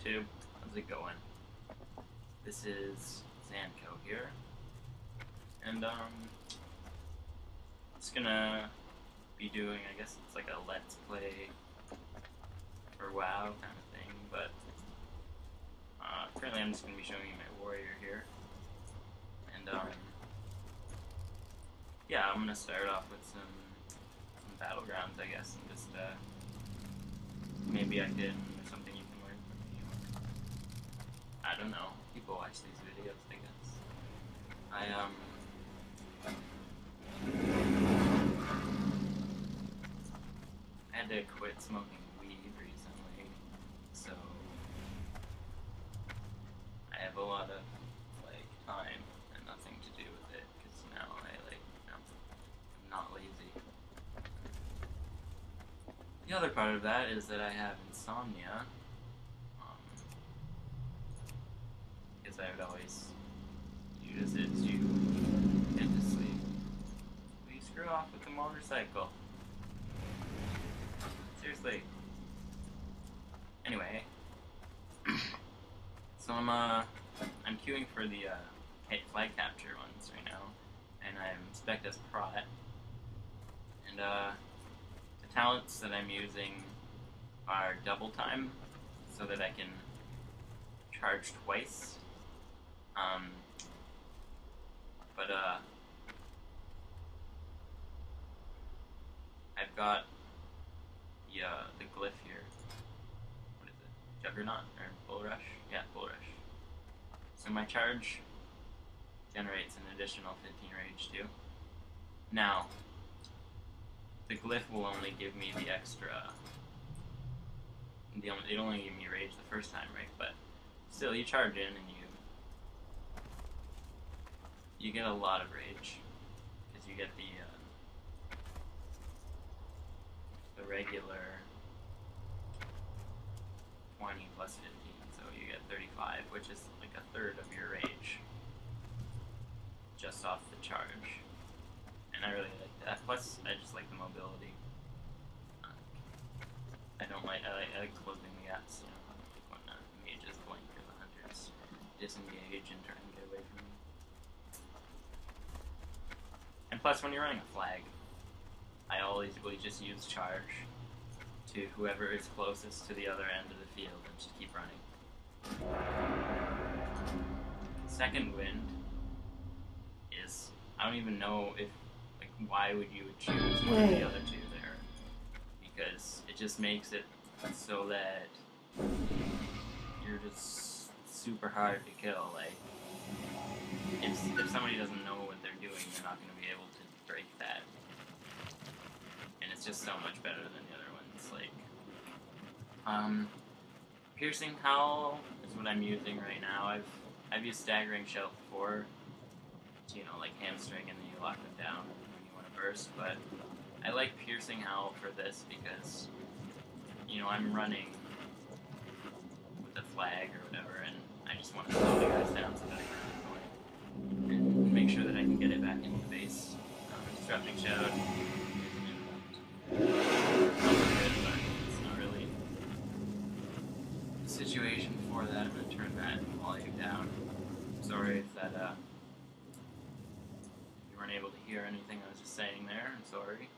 YouTube? How's it going? This is Zankou here, and it's gonna be doing, I guess it's like a let's play for WoW kind of thing, but currently I'm just gonna be showing you my warrior here, and yeah, I'm gonna start off with some battlegrounds, I guess, and just maybe I can something you can learn from me. I don't know. People watch these videos, I guess. I had to quit smoking weed recently, so I have a lot of like time and nothing to do with it because now I'm not lazy. The other part of that is that I have insomnia, because I would always use it to get to sleep. Will you screw off with the motorcycle? Seriously. Anyway, so I'm queuing for the flag capture ones right now, and I'm spec'd as Prot, and the talents that I'm using are double time, so that I can charge twice. But I've got the glyph here. What is it? Juggernaut or Bull Rush? Yeah, Bull Rush. So my charge generates an additional 15 rage too. Now, the glyph will only give me the extra. It only gave me rage the first time, right? But still, you charge in and you get a lot of rage because you get the regular 20 plus 15, so you get 35, which is like a third of your rage just off the charge. And I really like that. Plus, I just like the mobility. I like closing the gaps, you know, like when mages blink or the hunters disengage and try and get away from me. And plus, when you're running a flag, I always will just use charge to whoever is closest to the other end of the field and just keep running. Second wind is, I don't even know if, like, why would you choose one of the other two there? Because it just makes it so that you're just super hard to kill. Like, if somebody doesn't know what they're doing, they're not going to be able to break that. And it's just so much better than the other ones. Like, piercing howl is what I'm using right now. I've used staggering shout before, to, you know, like hamstring, and then you lock them down when you want to burst. But I like piercing howl for this because, you know, I'm running with a flag or whatever, and I just want to slow the guys down so that I can keep going and make sure that I can get it back into the base. Disrupting shout. Good, but it's not really the situation for that. I'm going to turn that volume down. Sorry if that you weren't able to hear anything I was just saying there. I'm sorry.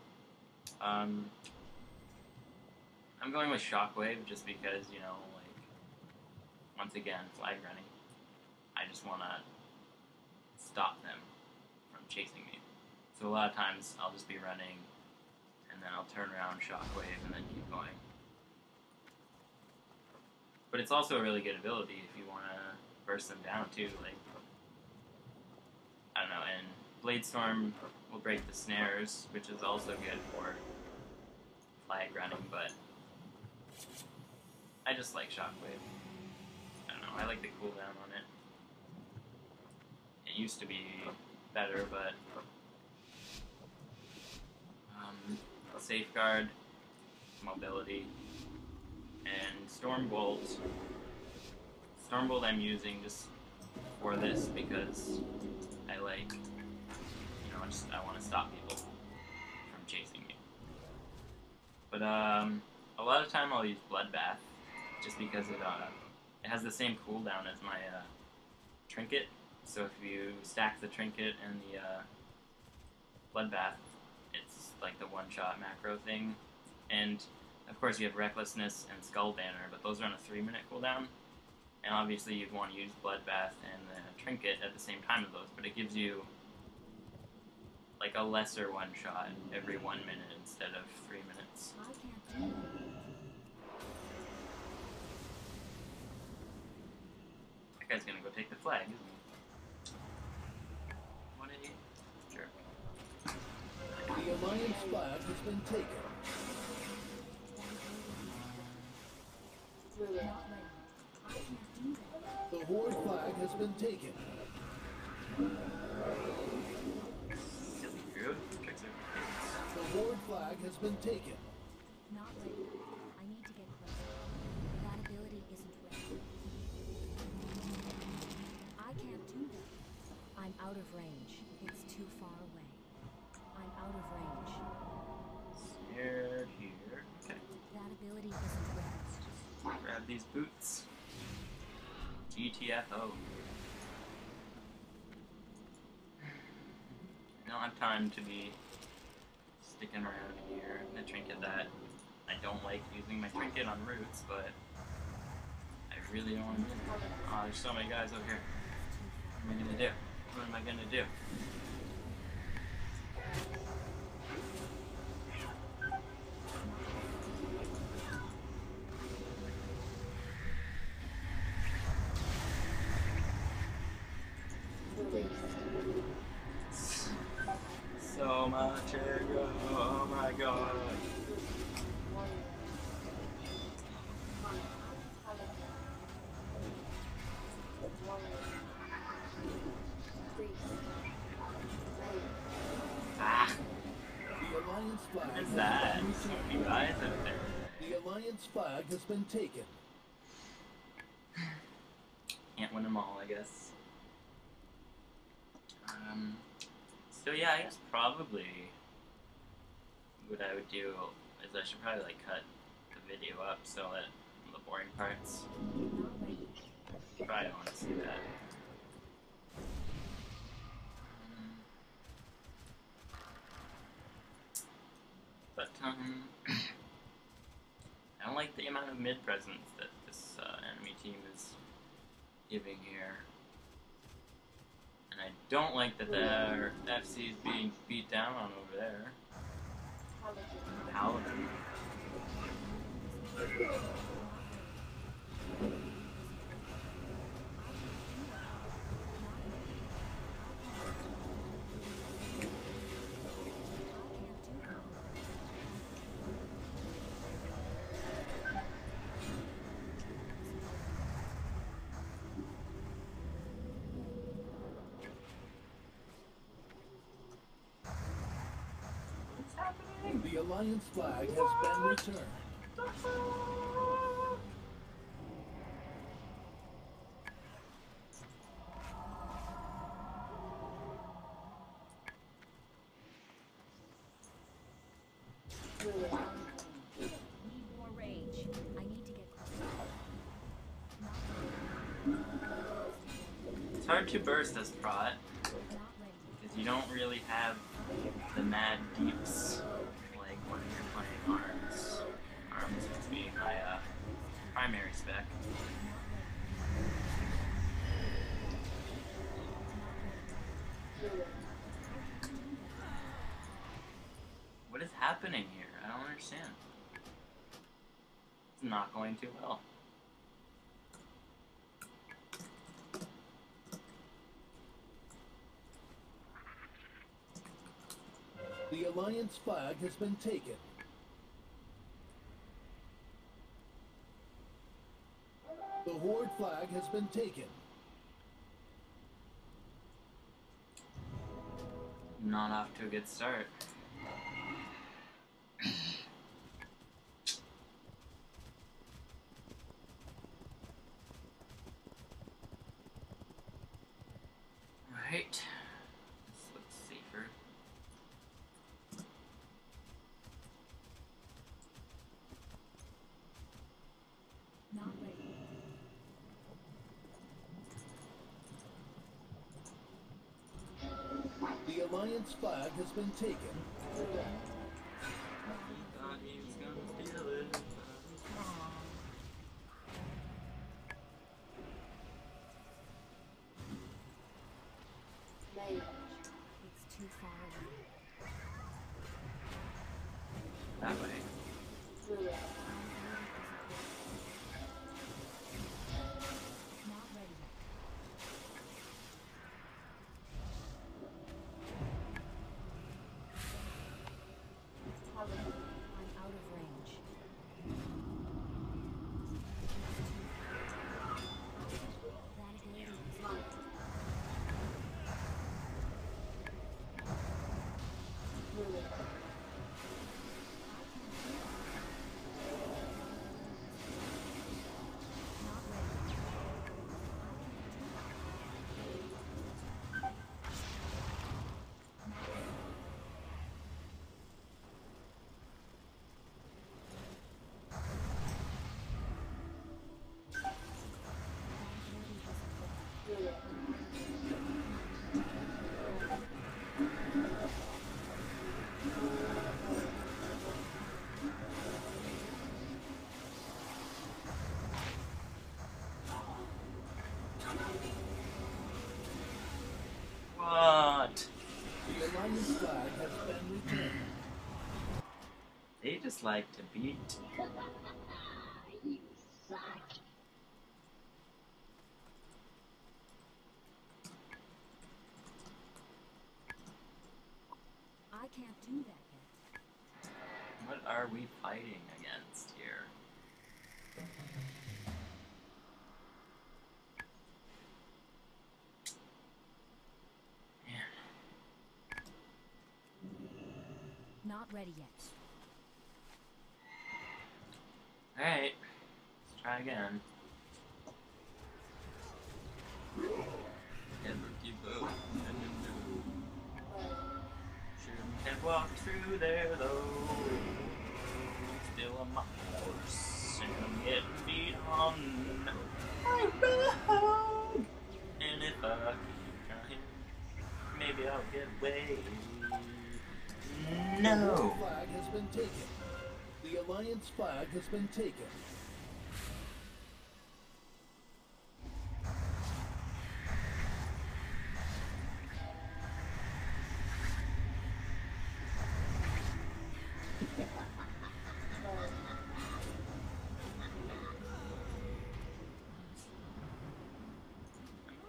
I'm going with Shockwave just because, you know, like, once again, flag running. I just want to stop them from chasing me. So a lot of times I'll just be running, and then I'll turn around, Shockwave, and then keep going. But it's also a really good ability if you want to burst them down too. Like, I don't know, and Blade Storm will break the snares, which is also good for flag running, but I just like Shockwave. I don't know, I like the cooldown on it. It used to be better, but Safeguard, mobility, and Stormbolt. Stormbolt I'm using just for this because I like, you know, I want to stop people from chasing me. But a lot of time I'll use Bloodbath just because it it has the same cooldown as my trinket. So if you stack the trinket and the bloodbath, it's like the one-shot macro thing. And of course you have recklessness and skull banner, but those are on a 3-minute cooldown. And obviously you'd want to use bloodbath and the trinket at the same time of those, but it gives you like a lesser one-shot every 1 minute instead of 3 minutes. That guy's gonna go take the flag, isn't he? What an idiot. Jerk. The Alliance flag has been taken. The Horde flag has been taken. Silly Druid. Tricks are The Horde flag has been taken. Not ready. I need to get closer. That ability isn't ready. I can't do that. I'm out of range. It's too far away. I'm out of range. snared here. Okay. That ability isn't ready. Grab these boots. GTFO. I don't have time to be sticking around here. The trinket that I don't like using my trinket on roots, but I really don't want to. Oh, there's so many guys over here. What am I gonna do? What am I gonna do? So much aggro, oh my god. Ah, The Alliance flag what is has that? been So taken. many guys out there. The Alliance flag has been taken. Can't win them all, I guess. So yeah, I guess probably what I would do is I should probably like cut the video up so that the boring parts. Probably don't want to see that. But I don't like the amount of mid presence that this enemy team is giving here. And I don't like that their FC is being beat down on over there. Paladin. What's happening? The Alliance flag has been returned. Need more range. I need to get closer. It's hard to burst as Prot Not ready. because you don't really have the mad deeps like when you're playing arms. Arms being my primary spec. What is happening here? I don't understand. It's not going too well. The Alliance flag has been taken. The Horde flag has been taken. Not off to a good start. Right. This looks safer. Not ready. Alliance flag has been taken. He thought he was gonna steal it, but he's wrong. It's too far away. That way. Not ready yet. I'm out of range. That ability is not ready. What? The Alliance flag has been returned. They just like to beat. You suck. I can't do that yet. What are we fighting against here? Man. Not ready yet. Alright. Let's try again. Never give up. Shouldn't have walked through there though. Still on my horse. And I'm getting beat on. I know. And if I keep trying, maybe I'll get away. The No. flag has been taken. The Alliance flag has been taken.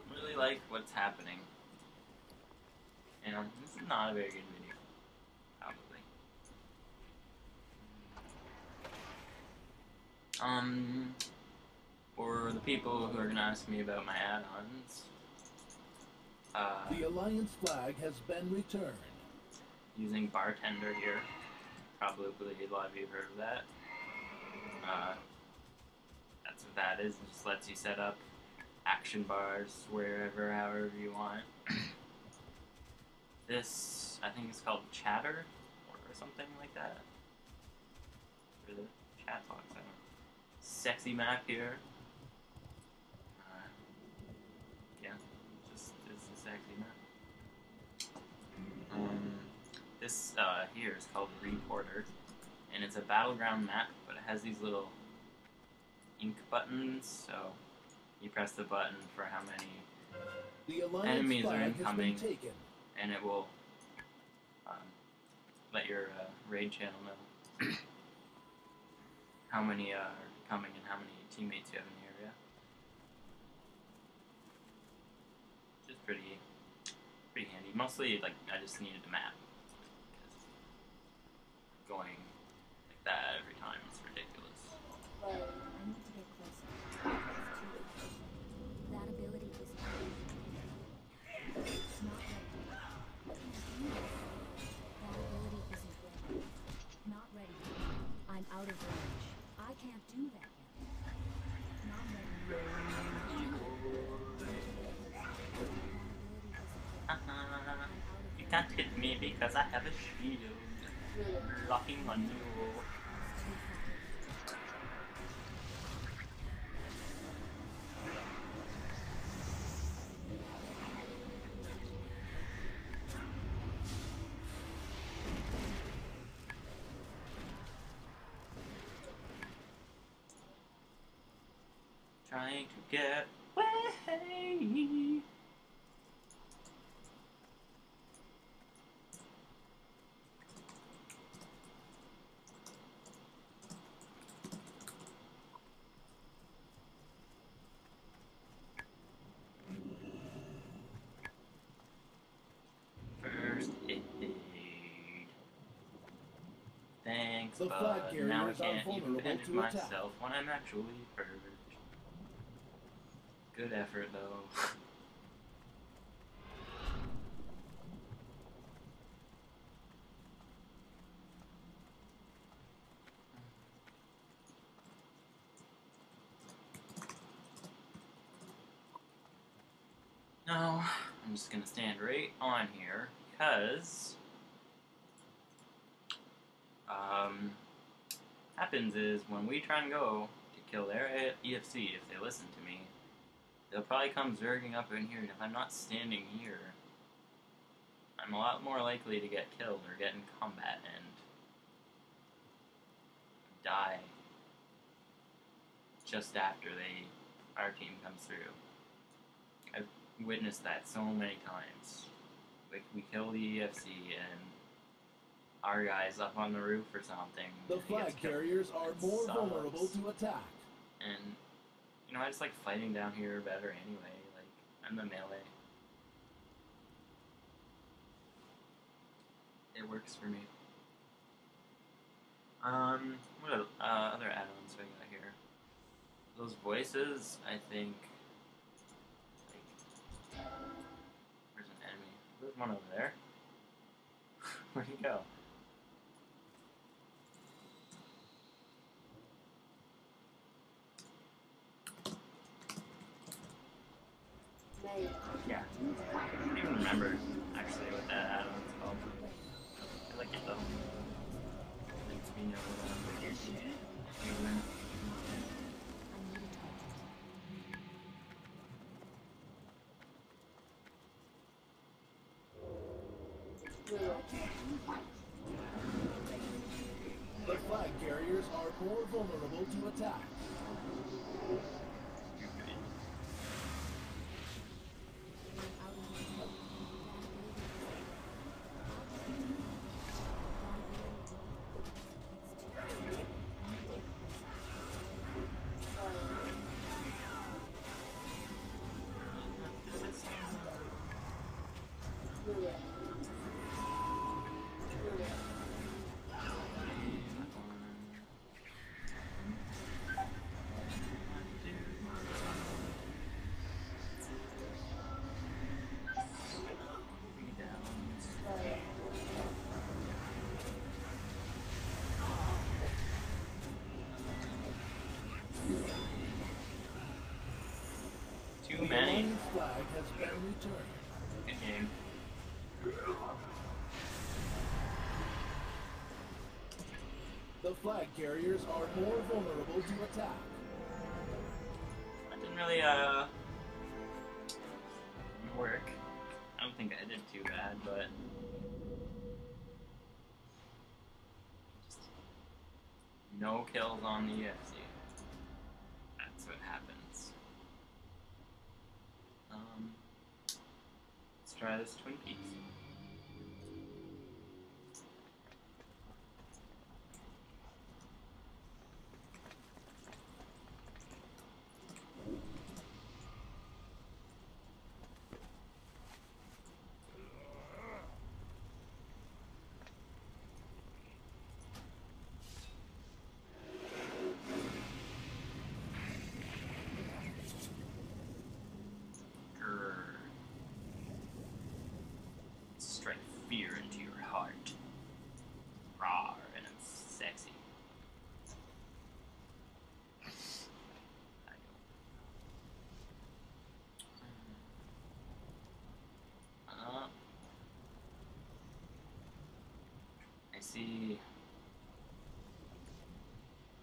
I really like what's happening. You know, this is not a very good video. Probably. For the people who are gonna ask me about my add-ons, The Alliance flag has been returned. using Bartender here. Probably a lot of you have heard of that. That's what that is. It just lets you set up action bars wherever, however you want. This, I think it's called Chatter, or something like that. Or the chat box, I don't know. Sexy map here. Yeah, just it's a sexy map. This here is called Reporter, and it's a battleground map, but it has these little ink buttons, so you press the button for how many The Alliance enemies are flag has incoming, been taken. and it will let your raid channel know how many are coming and how many teammates you have in the area. Which is pretty handy. Mostly, like, I just needed a map, because going like that every time is ridiculous. I need to get closer. That ability is it's not ready. That ability isn't ready. Not ready. I'm out of range. I can't do that yet. Not ready. You can't hit me because I have a shield locking on you. Trying to get away. First aid. Thanks, The flag but now I carriers are can't even vulnerable bandage to attack. myself when I'm actually hurt. Good effort, though. No, I'm just gonna stand right on here because happens is when we try and go to kill their EFC, if they listen to me, they'll probably come zerging up in here, and if I'm not standing here, I'm a lot more likely to get killed or get in combat and die just after our team comes through. I've witnessed that so many times. Like, we kill the EFC and our guy's up on the roof or something. The and he gets flag killed. carriers are It more sucks. vulnerable to attack. And, you know, I just like fighting down here better anyway. Like, I'm the melee. It works for me. What other add-ons we got here? Those voices, I think, like, where's an enemy? There's one over there. Where'd he go? Yeah. I don't even remember, actually, what that add-on's called. I like it, though. Lets me know what I'm doing. The flag carriers are more vulnerable to attack. Too The many. Alliance flag has been returned. Good game. The flag carriers are more vulnerable to attack. That didn't really, work. I don't think I did too bad, but just no kills on the EFC. That's what happens. Let's try this Twin Peaks. Strike fear into your heart. Rawr, and it's sexy. I see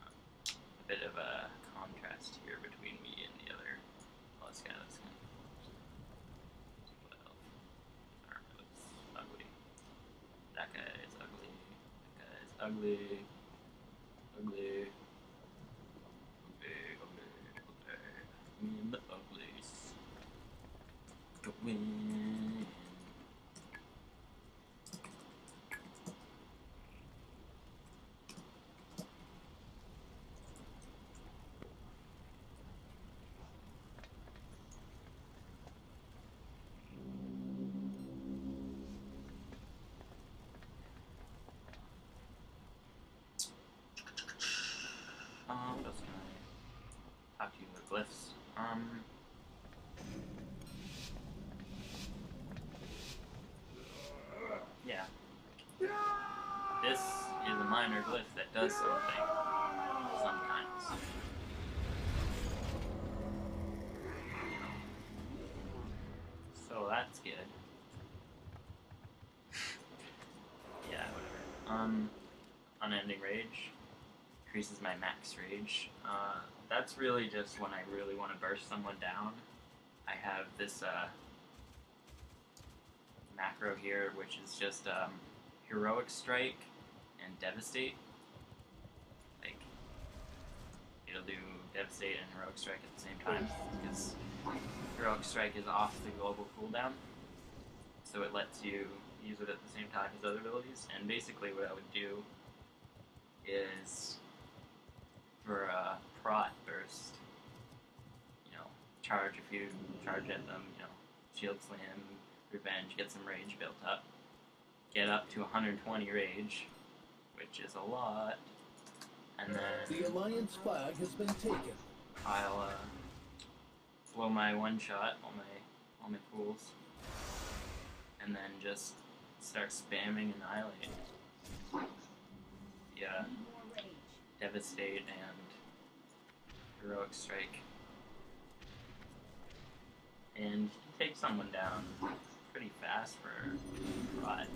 a bit of a contrast here between me and the other. Well, this guy looks kind of armor looks ugly. That guy is ugly. That guy is ugly. Ugly. Ugly, ugly, ugly. win. What else can I talk to you about glyphs? Yeah. This is a minor glyph that does something sometimes. So that's good. Yeah, whatever. Unending Rage increases my max rage. That's really just when I really want to burst someone down. I have this macro here, which is just Heroic Strike and Devastate. Like, it'll do Devastate and Heroic Strike at the same time, because Heroic Strike is off the global cooldown, so it lets you use it at the same time as other abilities. And basically what I would do is, for a Prot burst, you know, charge if you charge at them, you know, Shield Slam, Revenge, get some rage built up, get up to 120 rage, which is a lot, and then The Alliance flag has been taken. I'll blow my one shot, all my fools, and then just start spamming Annihilate. Yeah, Devastate and Heroic Strike, and you can take someone down pretty fast for Prot, I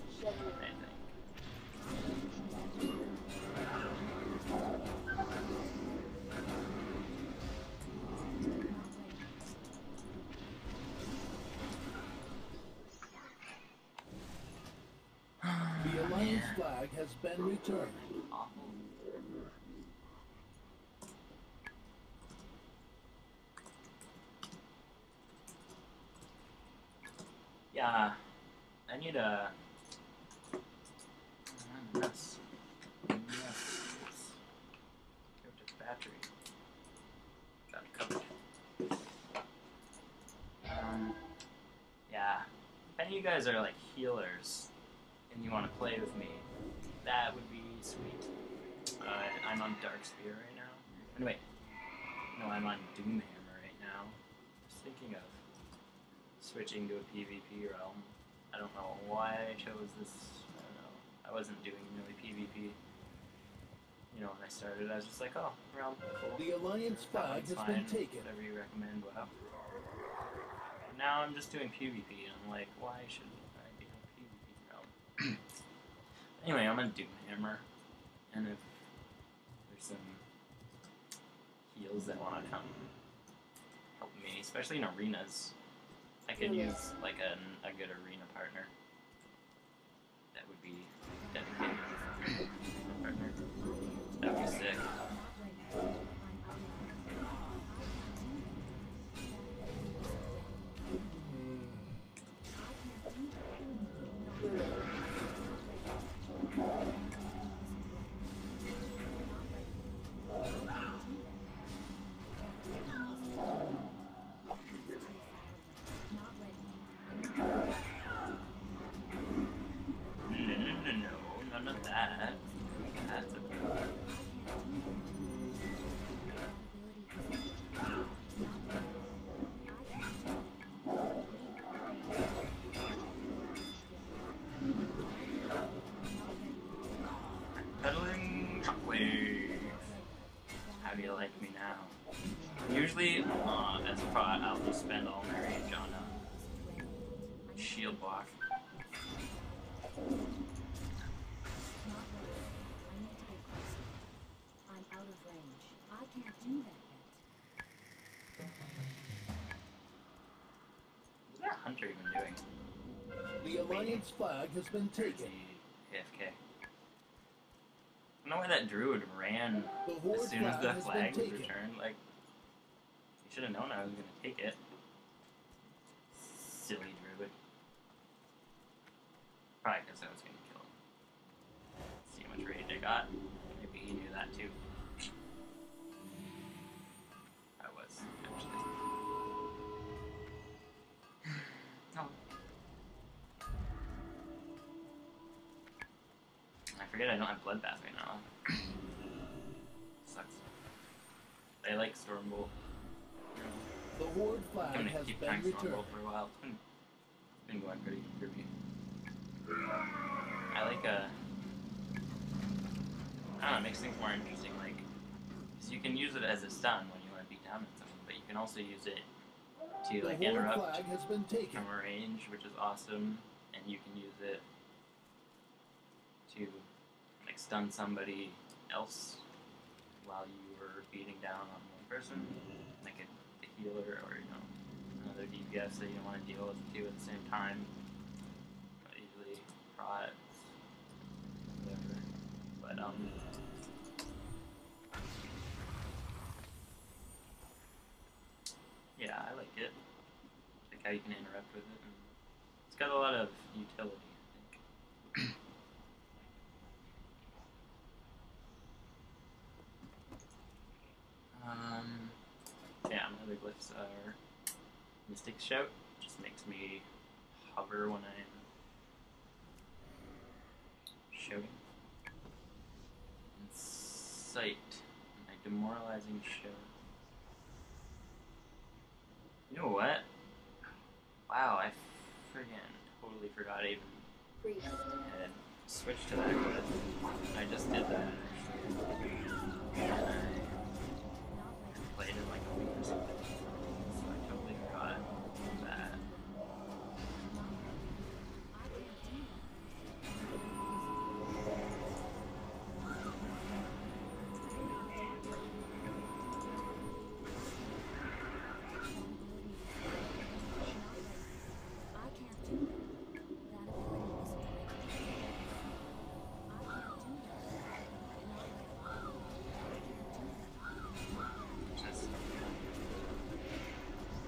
think. The Alliance flag has been returned. Awful. Yeah, I need a mess. Go to the battery. Got it covered. Yeah. If any of you guys are like healers and you want to play with me, that would be sweet. I'm on Dark Spear right now. Anyway, no, I'm on Doomhammer right now. Just thinking of switching to a PvP realm. I don't know why I chose this. I don't know. I wasn't doing really PvP. You know, when I started, I was just like, oh, realm, cool. The Alliance That flag one's has fine. been taken. Whatever you recommend, wow. But now I'm just doing PvP, and I'm like, why should I be on PvP realm? Anyway, I'm on Doomhammer, and if there's some heals that want to come help me, especially in arenas, I could use like a good arena partner. That would be dedicated partner. That would be sick. No, none of that. That's a pedaling shockwave. How do you like me now? Usually, as a Prot, I'll just spend all my rage on a shield block. I'm out of range. I can't do that yet. What's that hunter even doing? The Alliance flag has been Or is taken. he AFK? I don't know why that druid ran The Horde as soon as flag the has flag been was taken. returned. Like, you should have known I was gonna take it. Silly druid. Probably because I was going to kill him. See how much rage I got. Maybe he knew that too. I was, actually. Oh. I forget I don't have Bloodbath right now. Sucks. I like Stormbolt. The Horde I'm flag gonna has keep been trying returned. Stormbolt for a while. It's been going pretty good for me. I like I don't know, it makes things more interesting, like, because you can use it as a stun when you want to beat down something, but you can also use it to, The like, Horde interrupt flag has been taken. from a range, which is awesome, and you can use it to, like, stun somebody else while you were beating down on one person, like a healer or, you know, another DPS that you don't want to deal with two at the same time. But usually Prot, whatever. But yeah, I like it. Like how you can interact with it, and it's got a lot of utility, I think. Yeah, my other glyphs are Mystic Shout, just makes me hover when I'm shouting. And Sight, my demoralizing shout. You know what? Wow, I friggin' totally forgot I even had switched to that glyph. I just did that, actually. And I played in like a week or something. So I totally forgot that.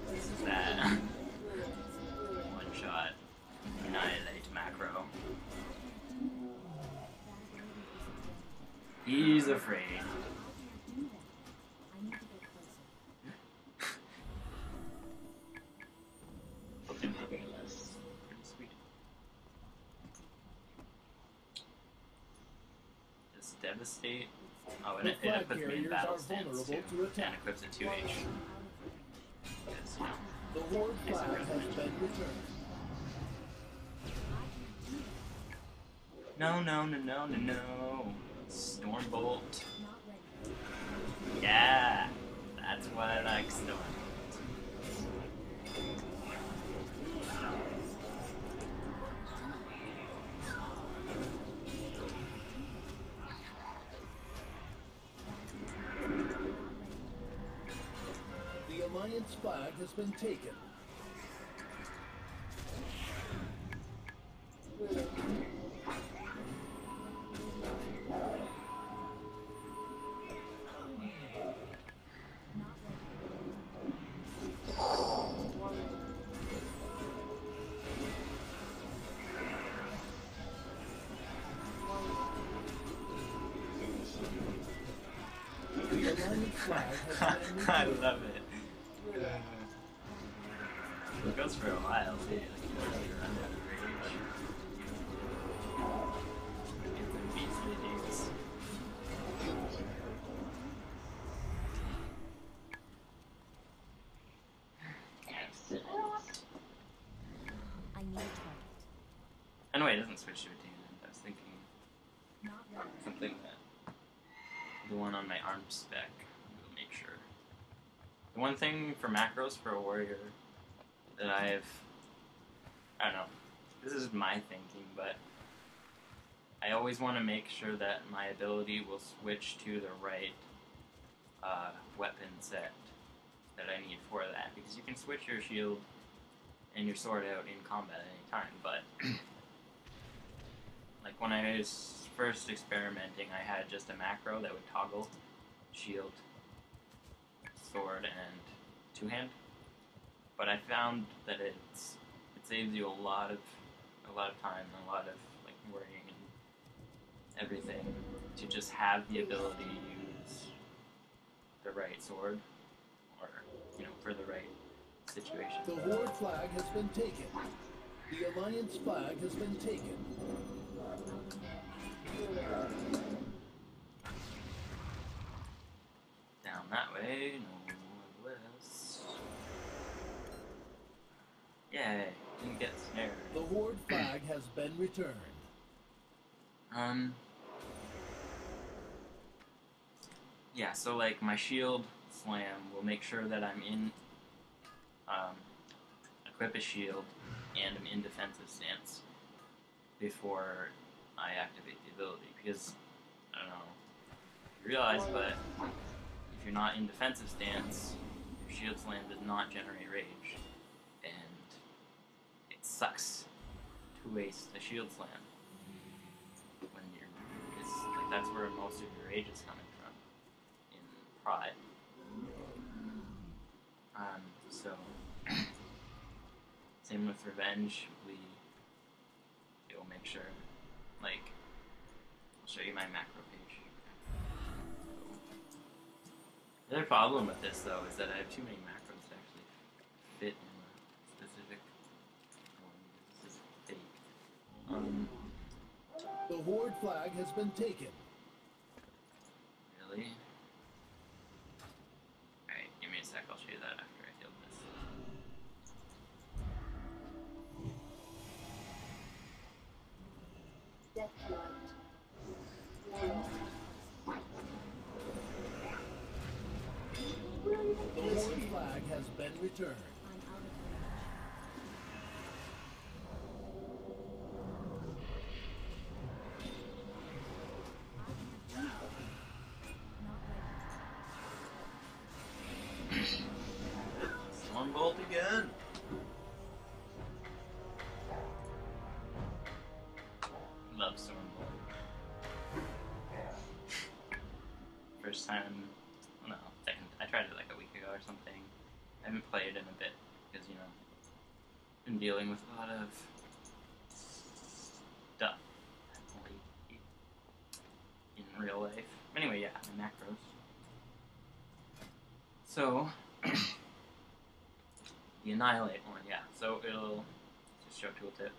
This is that one shot annihilate macro. He's afraid. Pretty sweet. Just devastate. Oh, and it puts me in battle stance too, and equips a 2H. Because, you know, The Horde makes it flag really has good. been returned. No, no, no, no, no, no. Stormbolt. Yeah, that's why I like Stormbolt. The Alliance flag has been taken. The Alliance flag has been I returned. love it. It goes for a while, too. Like, you don't really run out of rage. It's a beastly dudes. Excellent. I need a target. Anyway, it doesn't switch to a demon. I was thinking Not ready. something that the one on my arm spec will make sure. The one thing for macros for a warrior that I don't know, this is my thinking, but I always want to make sure that my ability will switch to the right weapon set that I need for that, because you can switch your shield and your sword out in combat at any time, but like when I was first experimenting, I had just a macro that would toggle shield, sword, and two-hand, but I found that it's saves you a lot of time and a lot of like worrying and everything to just have the ability to use the right sword, or for the right situation. The Horde flag has been taken. The Alliance flag has been taken. Down that way, no less. Yay, didn't get snared. The Horde flag has been returned. Yeah, so like my shield slam will make sure that I'm in equip a shield and I'm in defensive stance before I activate the ability, because I don't know if you realize, but if you're not in defensive stance, your shield slam does not generate rage, and it sucks to waste a shield slam when you're, because like that's where most of your rage is coming from in Prot. So same with Revenge, it will make sure, like, I'll show you my macro page. The other problem with this, though, is that I have too many macros to actually fit in a specific one. This is fake. The Horde flag has been taken. Really? Alright, give me a sec, I'll show you that after I heal this. The Horde flag has been returned. I'm out of range. One bolt again! Love Stormbolt. First time, well, no, second. I tried it like a week ago or something. I haven't played in a bit because, been dealing with a lot of stuff in real life. Anyway, yeah, my macros. So, the Annihilate one, yeah. So it'll just show tooltip.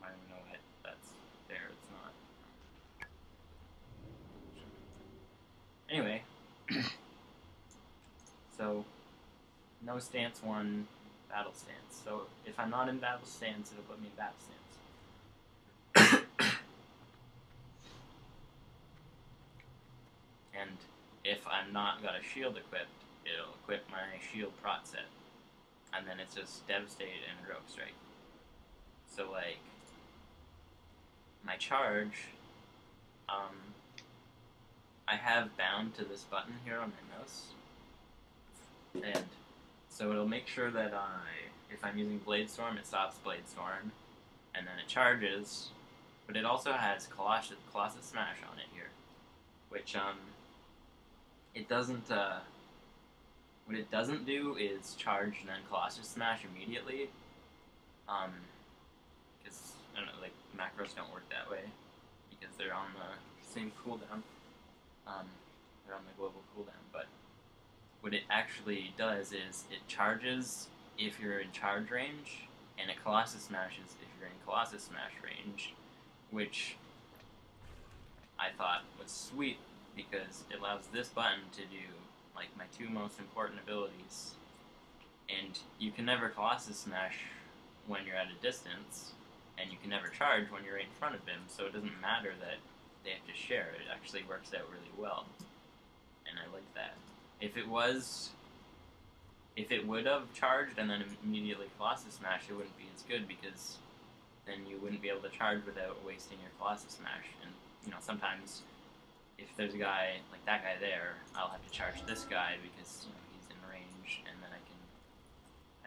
I don't even know why that's there, it's not. Anyway, so no stance 1, battle stance. So if I'm not in battle stance, it'll put me in battle stance. And if I'm not got a shield equipped, it'll equip my shield prot set. And then it's just Devastate and Heroic Strike. So like, my charge, I have bound to this button here on my mouse, and so it'll make sure that if I'm using Blade Storm, it stops Blade Storm, and then it charges, but it also has Colossus Smash on it here, which, it doesn't, what it doesn't do is charge and then Colossus Smash immediately, because, I don't know, like, macros don't work that way, because they're on the same cooldown. They're on the global cooldown, but what it actually does is it charges if you're in charge range, and it Colossus Smashes if you're in Colossus Smash range, which I thought was sweet because it allows this button to do like my two most important abilities, and you can never Colossus Smash when you're at a distance, and you can never charge when you're right in front of him, so it doesn't matter that they have to share. It actually works out really well, and I like that. If it would have charged and then immediately Colossus Smash, it wouldn't be as good, because then you wouldn't be able to charge without wasting your Colossus Smash. And sometimes if there's a guy like that guy there, I'll have to charge this guy because he's in range, and then I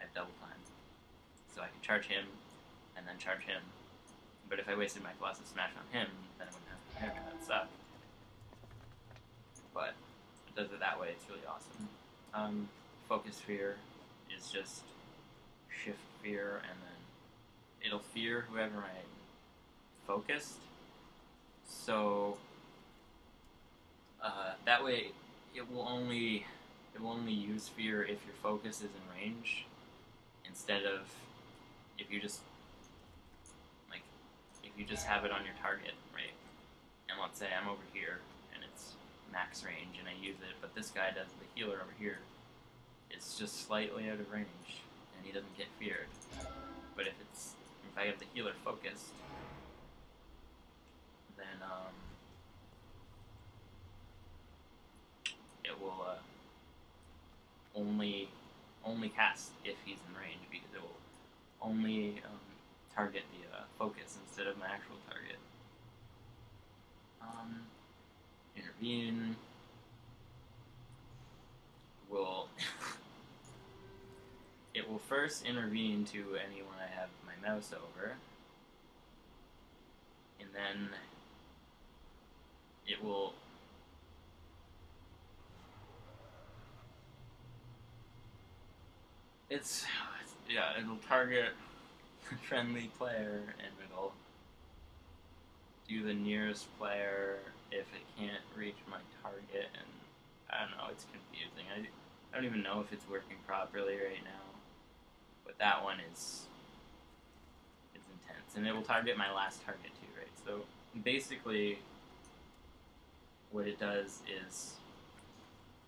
have double time, so I can charge him and then charge him. But if I wasted my Colossus Smash on him, then I wouldn't have him, and that'd suck. But it does it that way, it's really awesome. Focus Sphere is just shift fear, and then it'll fear whoever I'm focused. So that way, it will only use fear if your focus is in range, instead of if you just have it on your target, right? And let's say I'm over here and it's max range and I use it, but this guy does, the healer over here, it's just slightly out of range and he doesn't get feared. But if I have the healer focused, then it will only cast if he's in range, because it will only target the focus instead of my actual target. Intervene will it will first intervene to anyone I have my mouse over, and then it will it'll target a friendly player, and it'll do the nearest player if it can't reach my target, and I don't know, it's confusing. I don't even know if it's working properly right now, but that one is intense, and it will target my last target too, right? So basically what it does is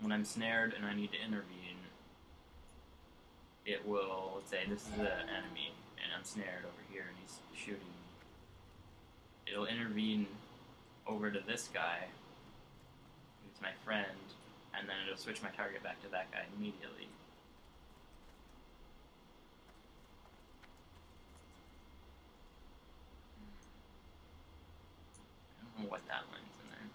when I'm snared and I need to intervene, it will, let's say this is the enemy and I'm snared over here and he's shooting me. It'll intervene over to this guy, who's my friend, and then it'll switch my target back to that guy immediately. I don't know what that line's in there.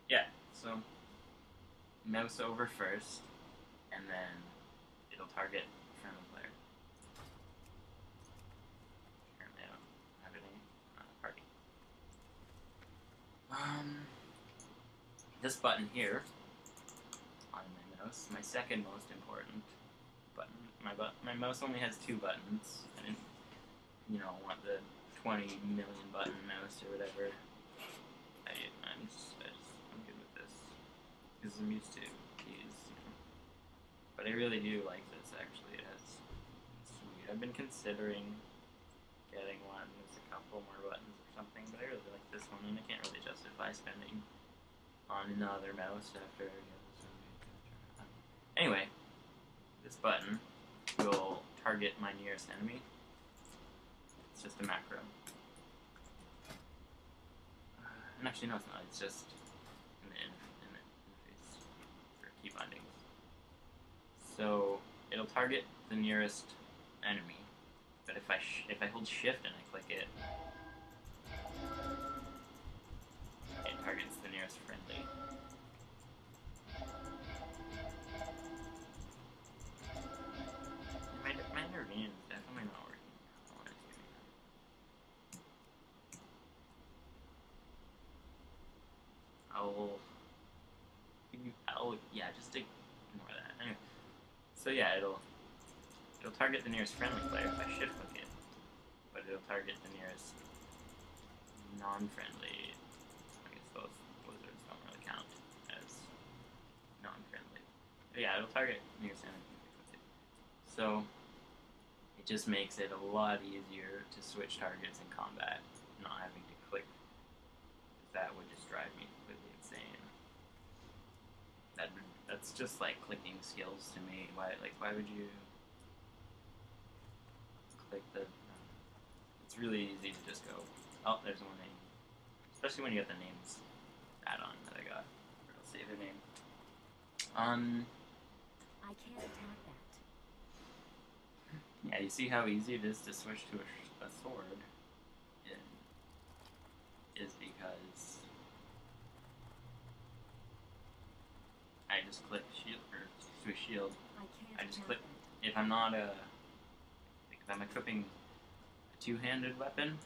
Yeah, so mouse over first, and then it'll target friendly player. Currently I don't have any party. This button here on my mouse, my second most important button. My mouse only has 2 buttons. I didn't, want the 20 million button mouse or whatever. I'm good with this because I'm used to keys. But I really do like this. Actually, it's sweet. I've been considering getting one with a couple more buttons or something, but I really like this one, and I can't really justify spending on another mouse after I get this one. Anyway, this button will target my nearest enemy. It's just a macro. And actually, no, it's not. It's just in the interface for key bindings. So it'll target the nearest enemy, but if I hold Shift and I click it, it targets the nearest friendly. My intervene is definitely not working. Just ignore that. Anyway, so yeah, it'll target the nearest friendly player if I shift click it, but it'll target the nearest non-friendly. I guess those blizzards don't really count as non-friendly. But yeah, it'll target nearest enemy if I click it. So it just makes it a lot easier to switch targets in combat, not having to click. That would just drive me completely insane. That's just like clicking skills to me. Why would you click the? It's really easy to just go. Oh, there's one name. Especially when you get the names add-on that I got. I'll save the name. I can't attack that. Yeah, you see how easy it is to switch to a sword. It is because I just click shield or switch shield. I can't I just attack click them. if I'm not if I'm equipping a two-handed weapon,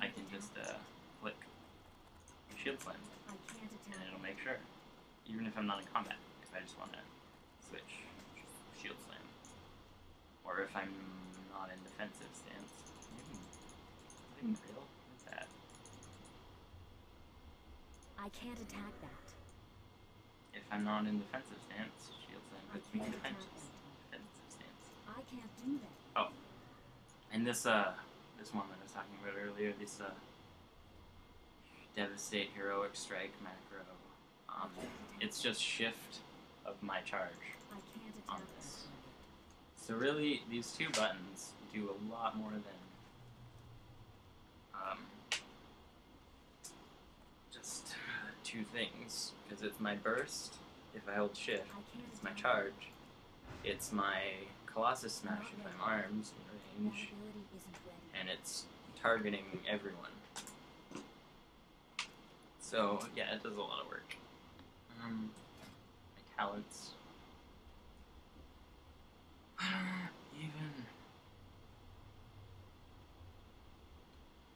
I can attack just them. click shield slam, I can't and attack it'll them. make sure, even if I'm not in combat, if I just want to switch shield slam, or if I'm not in defensive stance. Is it even real? What is that? I can't attack that. If I'm not in defensive stance, shield slam I puts me in can't attack defensive stance. I can't do that. Oh, and this one that I was talking about earlier, this devastate heroic strike macro, it's just shift of my charge I can't on attack this. that. So really, these two buttons do a lot more than just two things, because it's my burst if I hold shift, I can't it's my attack. charge, it's my Colossus Smash if I'm arms in That range, ability isn't ready. and it's targeting everyone. So yeah, it does a lot of work. My talents. Even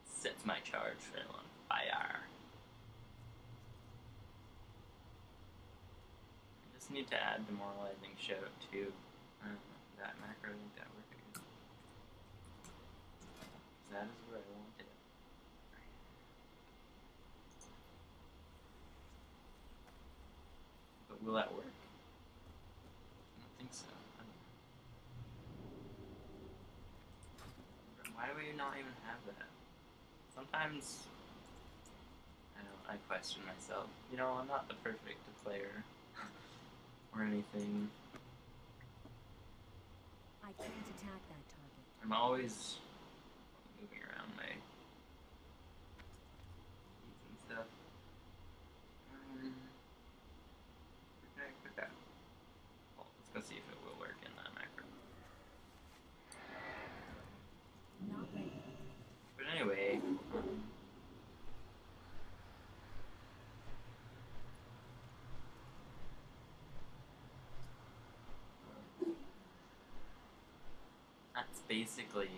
sets my charge trail on fire. I just need to add demoralizing shout to that macro to make that work again. 'Cause that is where I want it. But will that work? I don't think so. I don't know. Why do we not even have that? Sometimes I question myself. You know, I'm not the perfect player or anything. I can't attack that target. I'm always moving around my keys and stuff. Where can I put that? Well, let's go see if it will work in that macro. Not ready. But anyway, that's basically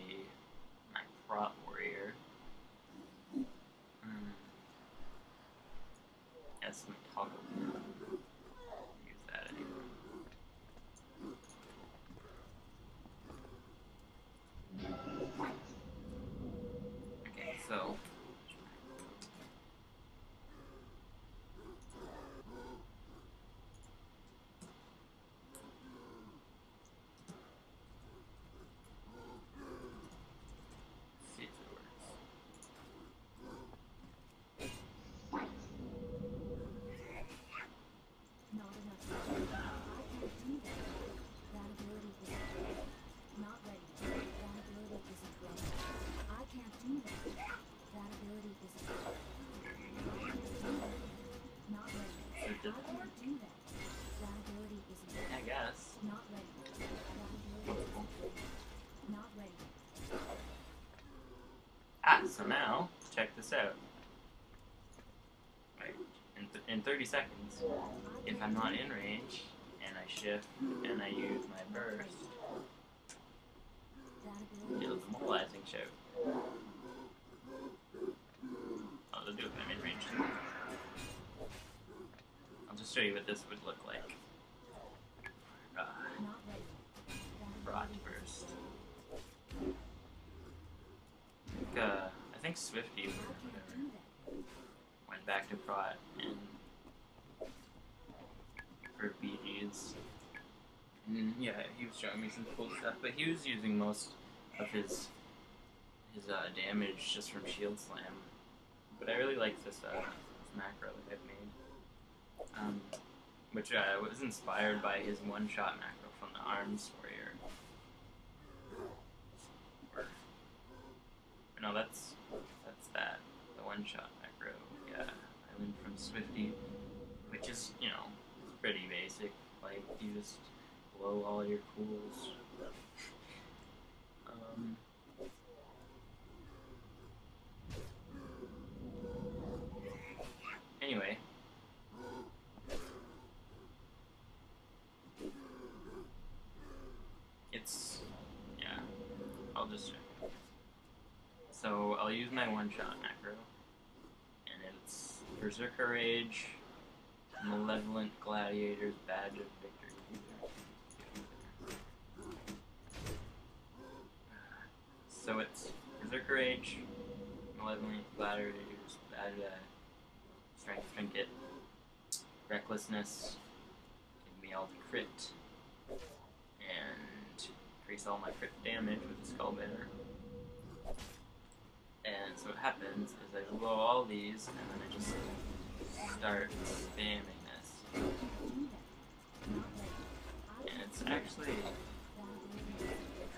my Prot Warrior. As some toggle. Use that anyway. Okay, so let's see if it works. Not enough time. I can't do that. That ability isn't ready. Not ready. That ability isn't ready. I can't do that. That ability isn't ready. I can't do that. Not ready. So it I didn't can't work? do that. That ability isn't ready. I guess. Not ready. That ability isn't ready. Not ready. So now, check this out. Right, in 30 seconds, if I'm not in range, and I shift, and I use my burst, That ability it'll isn't demoralizing shout. I'll do it when I'm in range too. I'll just show you what this would look like. not ready. That Prot ability burst. isn't ready. I think Swifty I or can't whatever do that. went back to Prot and for BGs. And yeah, he was showing me some cool stuff, but he was using most of his damage just from Shield Slam. But I really like this macro that I've made, which was inspired by his one-shot macro from the Arms Warrior. No, that's that. The one-shot macro. Yeah, I learned from Swifty, which is, you know, pretty basic. Like, you just blow all your cools. Anyway, I'll just show you. So I'll use my one-shot macro, and it's Berserker Rage, Malevolent Gladiator's Badge of Victory. So it's Berserker Rage, Malevolent Gladiator's Badge of Strength Trinket, Recklessness, give me all the crit, and increase all my crit damage with the Skull Banner. And so what happens is I blow all these, and then I just start spamming this. And it's actually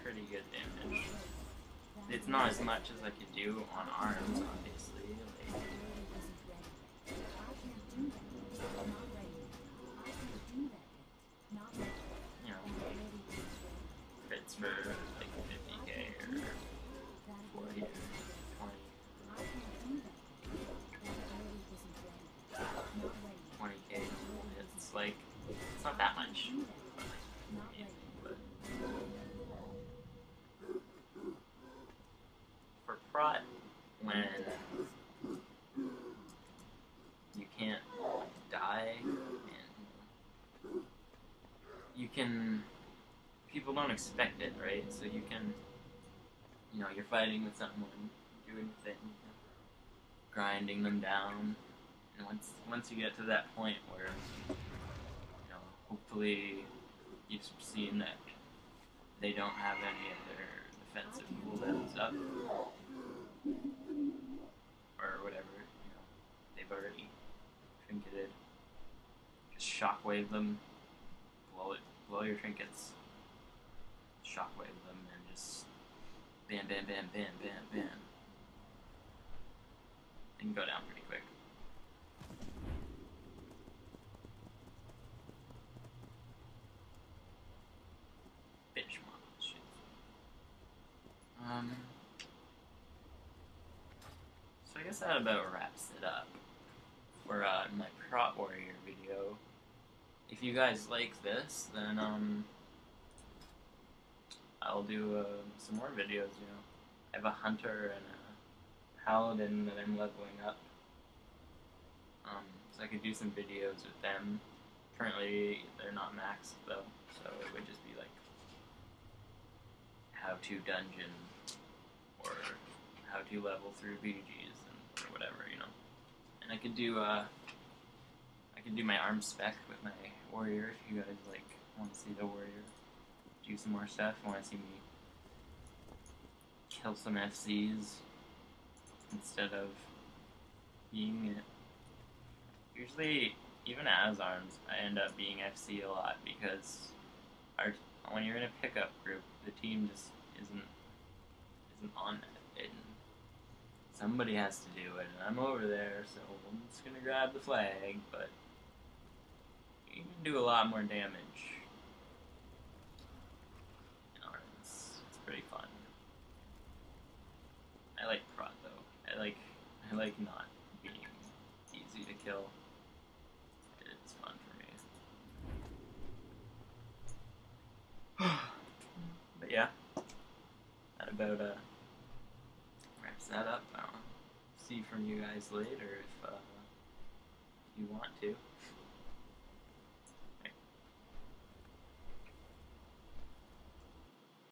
pretty good damage. It's not as much as I could do on arms, obviously. Like, you know, crits for like 50k or 40 or 20k. It's like, it's not that much. But for Prot, when you can't die and you can, people don't expect it, right? So you can, you know, you're fighting with someone, doing a thing, grinding them down, and once you get to that point where, you know, hopefully you've seen that they don't have any of their defensive cooldowns up, or whatever, you know, they've already trinketed, just shockwave them, blow your trinkets, shockwave them, and just bam, bam, bam, bam, bam, bam. They can go down pretty quick. Bitch model shit. So I guess that about wraps it up for my Prot Warrior video. If you guys like this, then I'll do some more videos, you know. I have a hunter and a paladin that I'm leveling up. So I could do some videos with them. Currently, they're not maxed though, so it would just be like how to dungeon or how to level through BGs and or whatever, you know. And I could do my arm spec with my warrior if you guys like want to see the warrior do some more stuff. Want to see me kill some FCs instead of being it. Usually, even as arms, I end up being FC a lot because when you're in a pickup group, the team just isn't on it, and somebody has to do it, and I'm over there, so I'm just gonna grab the flag, but you can do a lot more damage in arms. It's pretty fun. I like Prot though. I like not being easy to kill. It's fun for me. But yeah, that about wraps that up. I'll see from you guys later if you want to.